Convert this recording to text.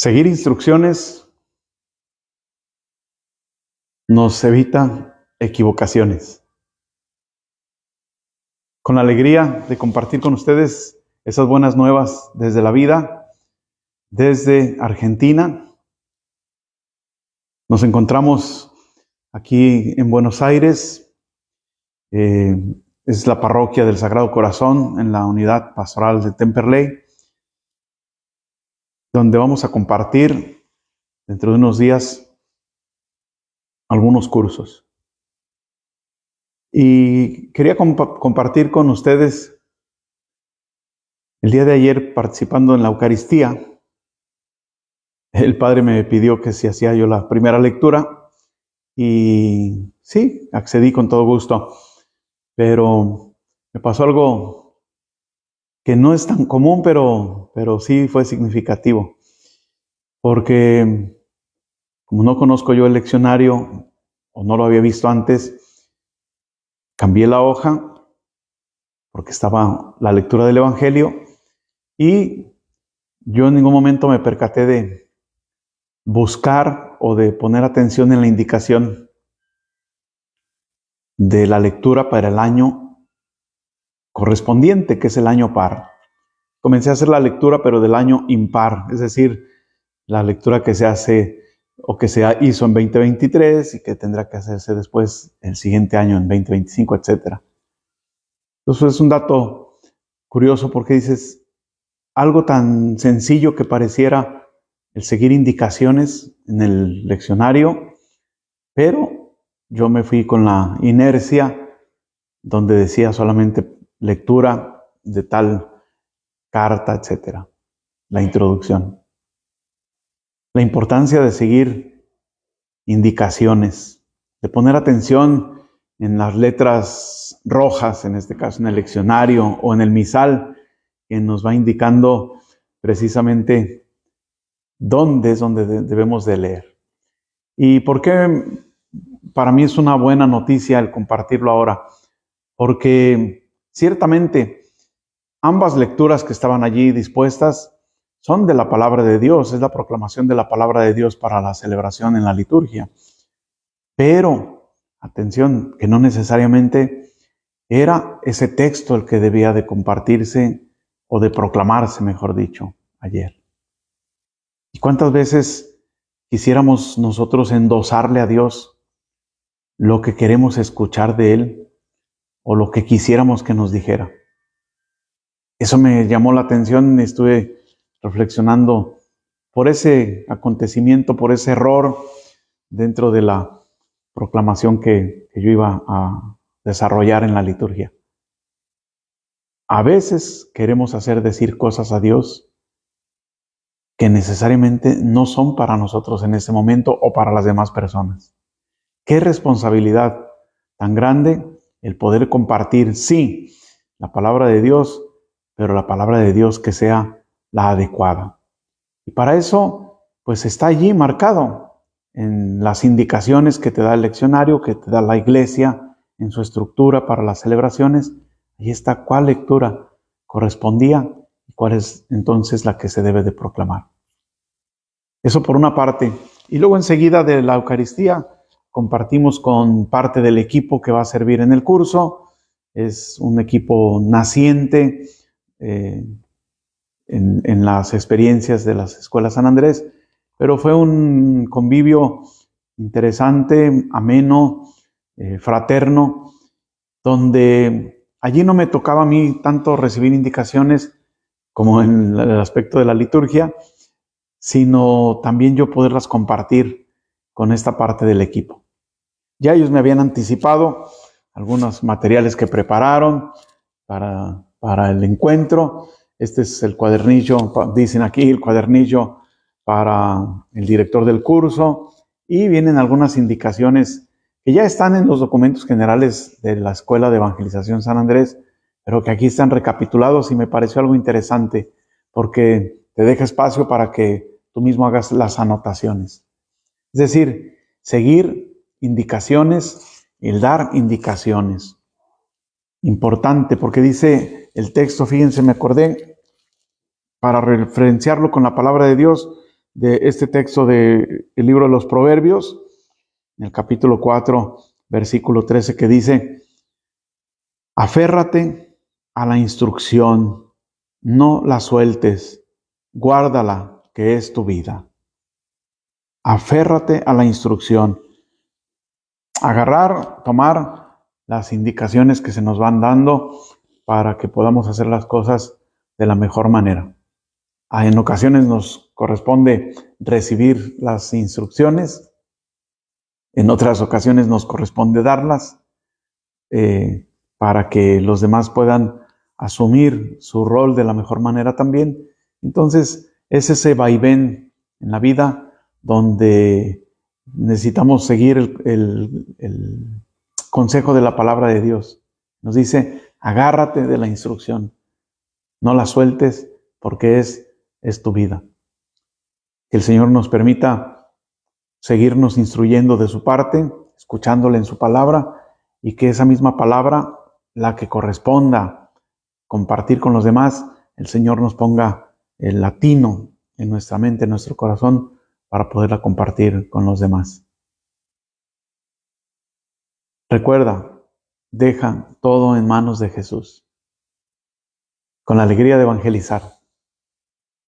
Seguir instrucciones nos evita equivocaciones. Con la alegría de compartir con ustedes esas buenas nuevas desde la vida, desde Argentina. Nos encontramos aquí en Buenos Aires. Es la parroquia del Sagrado Corazón en la unidad pastoral de Temperley, donde vamos a compartir dentro de unos días algunos cursos. Y quería compartir con ustedes el día de ayer, participando en la Eucaristía. El Padre me pidió que si hacía yo la primera lectura y sí, accedí con todo gusto, pero me pasó algo que no es tan común, pero sí fue significativo, porque como no conozco yo el leccionario o no lo había visto antes, cambié la hoja porque estaba la lectura del Evangelio y yo en ningún momento me percaté de buscar o de poner atención en la indicación de la lectura para el año correspondiente, que es el año par. Comencé a hacer la lectura, pero del año impar, es decir, la lectura que se hace o que se hizo en 2023 y que tendrá que hacerse después el siguiente año, en 2025, etc. Entonces es un dato curioso porque dices, algo tan sencillo que pareciera el seguir indicaciones en el leccionario, pero yo me fui con la inercia donde decía solamente lectura de tal carta, etc. La introducción. La importancia de seguir indicaciones, de poner atención en las letras rojas, en este caso en el leccionario o en el misal, que nos va indicando precisamente dónde es donde debemos de leer. ¿Y por qué para mí es una buena noticia el compartirlo ahora? Porque ciertamente ambas lecturas que estaban allí dispuestas son de la palabra de Dios, es la proclamación de la palabra de Dios para la celebración en la liturgia. Pero, atención, que no necesariamente era ese texto el que debía de compartirse o de proclamarse, mejor dicho, ayer. ¿Y cuántas veces quisiéramos nosotros endosarle a Dios lo que queremos escuchar de Él o lo que quisiéramos que nos dijera? Eso me llamó la atención y estuve reflexionando por ese acontecimiento, por ese error dentro de la proclamación que yo iba a desarrollar en la liturgia. A veces queremos hacer decir cosas a Dios que necesariamente no son para nosotros en ese momento o para las demás personas. Qué responsabilidad tan grande el poder compartir, sí, la palabra de Dios, pero la palabra de Dios que sea la adecuada. Y para eso, pues está allí marcado en las indicaciones que te da el leccionario, que te da la iglesia en su estructura para las celebraciones. Ahí está cuál lectura correspondía y cuál es entonces la que se debe de proclamar. Eso por una parte. Y luego enseguida de la Eucaristía compartimos con parte del equipo que va a servir en el curso. Es un equipo naciente en las experiencias de las escuelas San Andrés, pero fue un convivio interesante, ameno, fraterno, donde allí no me tocaba a mí tanto recibir indicaciones como en el aspecto de la liturgia, sino también yo poderlas compartir con esta parte del equipo. Ya ellos me habían anticipado algunos materiales que prepararon para el encuentro. Este es el cuadernillo, dicen aquí, el cuadernillo para el director del curso, y vienen algunas indicaciones que ya están en los documentos generales de la Escuela de Evangelización San Andrés, pero que aquí están recapitulados y me pareció algo interesante porque te deja espacio para que tú mismo hagas las anotaciones. Es decir, seguir indicaciones, el dar indicaciones. Importante, porque dice el texto, fíjense, me acordé, para referenciarlo con la palabra de Dios, de este texto del libro de los Proverbios, en el capítulo 4, versículo 13, que dice: aférrate a la instrucción, no la sueltes, guárdala, que es tu vida. Aférrate a la instrucción. Agarrar, tomar las indicaciones que se nos van dando para que podamos hacer las cosas de la mejor manera. En ocasiones nos corresponde recibir las instrucciones, en otras ocasiones nos corresponde darlas para que los demás puedan asumir su rol de la mejor manera también. Entonces, es ese vaivén en la vida donde necesitamos seguir el consejo de la palabra de Dios. Nos dice: agárrate de la instrucción, no la sueltes, porque es tu vida. Que el Señor nos permita seguirnos instruyendo de su parte, escuchándole en su palabra, y que esa misma palabra, la que corresponda compartir con los demás, el Señor nos ponga el latino en nuestra mente, en nuestro corazón, para poderla compartir con los demás. Recuerda, deja todo en manos de Jesús, con la alegría de evangelizar.